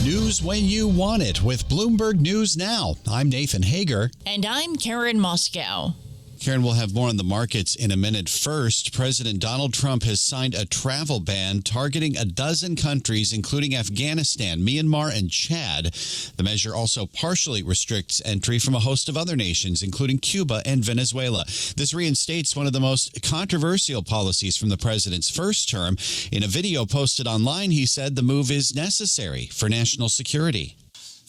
News when you want it with Bloomberg News Now. I'm Nathan Hager. And I'm Karen Moskow. Karen, we'll have more on the markets in a minute. First, President Donald Trump has signed a travel ban targeting a dozen countries, including Afghanistan, Myanmar, and Chad. The measure also partially restricts entry from a host of other nations, including Cuba and Venezuela. This reinstates one of the most controversial policies from the president's first term. In a video posted online, he said the move is necessary for national security.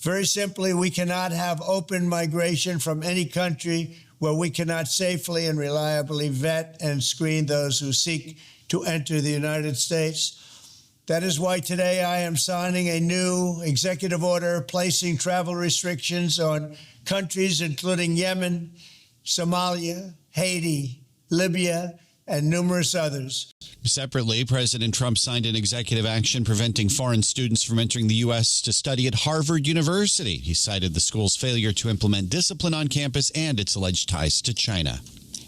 Very simply, we cannot have open migration from any country where we cannot safely and reliably vet and screen those who seek to enter the United States. That is why today I am signing a new executive order placing travel restrictions on countries including Yemen, Somalia, Haiti, Libya, and numerous others. Separately, President Trump signed an executive action preventing foreign students from entering the U.S. to study at Harvard University. He cited the school's failure to implement discipline on campus and its alleged ties to China.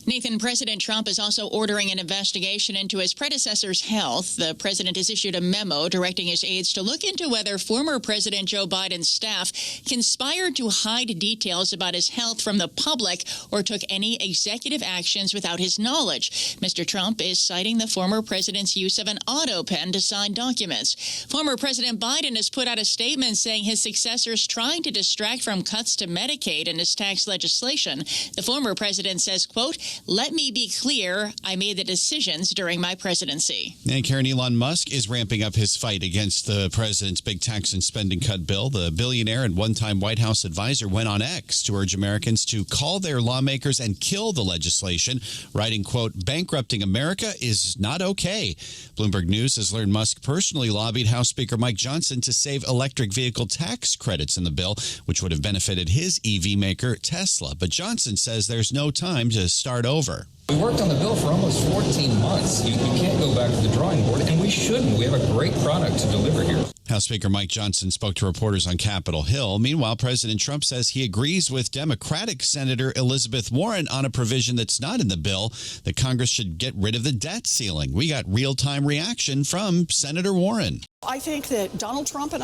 Nathan, President Trump is also ordering an investigation into his predecessor's health. The president has issued a memo directing his aides to look into whether former President Joe Biden's staff conspired to hide details about his health from the public or took any executive actions without his knowledge. Mr. Trump is citing the former president's use of an auto pen to sign documents. Former President Biden has put out a statement saying his successor's trying to distract from cuts to Medicaid and his tax legislation. The former president says, quote, "Let me be clear, I made the decisions during my presidency." And Karen, Elon Musk is ramping up his fight against the president's big tax and spending cut bill. The billionaire and one-time White House advisor went on X to urge Americans to call their lawmakers and kill the legislation, writing, quote, "Bankrupting America is not okay." Bloomberg News has learned Musk personally lobbied House Speaker Mike Johnson to save electric vehicle tax credits in the bill, which would have benefited his EV maker, Tesla. But Johnson says there's no time to start over. We worked on the bill for almost 14 months. You can't go back to the drawing board, and we shouldn't. We have a great product to deliver here. House Speaker Mike Johnson spoke to reporters on Capitol Hill. Meanwhile, President Trump says he agrees with Democratic Senator Elizabeth Warren on a provision that's not in the bill, that Congress should get rid of the debt ceiling. We got real-time reaction from Senator Warren. I think that Donald Trump and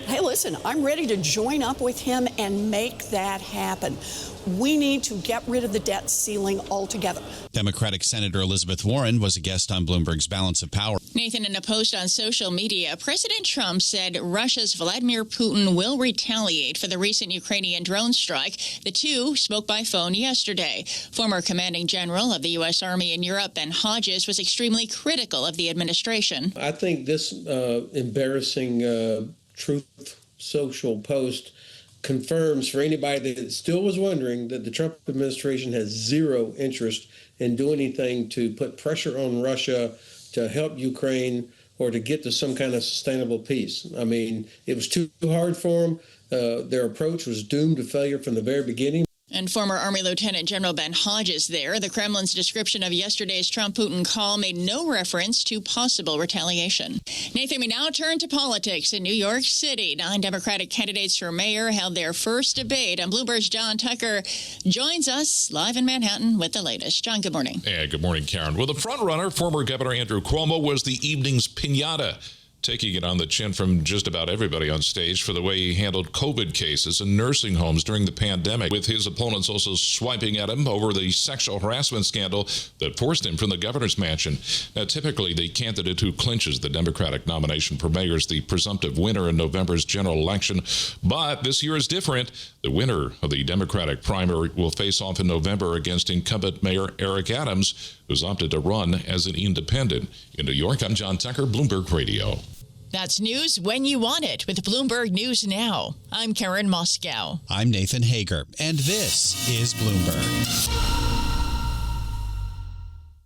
hey, listen, I'm ready to join up with him and make that happen. We need to get rid of the debt ceiling altogether. Democratic Senator Elizabeth Warren was a guest on Bloomberg's Balance of Power. Nathan, in a post on social media, President Trump said Russia's Vladimir Putin will retaliate for the recent Ukrainian drone strike. The two spoke by phone yesterday. Former commanding general of the U.S. Army in Europe, Ben Hodges, was extremely critical of the administration. I think this embarrassing Truth Social post confirms for anybody that still was wondering that the Trump administration has zero interest in doing anything to put pressure on Russia to help Ukraine or to get to some kind of sustainable peace. I mean, it was too hard for them. Their approach was doomed to failure from the very beginning. And former Army Lieutenant General Ben Hodges there. The Kremlin's description of yesterday's Trump-Putin call made no reference to possible retaliation. Nathan, we now turn to politics in New York City. 9 Democratic candidates for mayor held their first debate, and Bloomberg's John Tucker joins us live in Manhattan with the latest. John, good morning. Yeah, good morning, Karen. Well, the front-runner, former Governor Andrew Cuomo, was the evening's piñata, taking it on the chin from just about everybody on stage for the way he handled COVID cases in nursing homes during the pandemic, with his opponents also swiping at him over the sexual harassment scandal that forced him from the governor's mansion. Now, typically, the candidate who clinches the Democratic nomination for mayor is the presumptive winner in November's general election. But this year is different. The winner of the Democratic primary will face off in November against incumbent Mayor Eric Adams, who's opted to run as an independent. In New York, I'm John Tucker, Bloomberg Radio. That's news when you want it with Bloomberg News Now. I'm Karen Moskow. I'm Nathan Hager, and this is Bloomberg.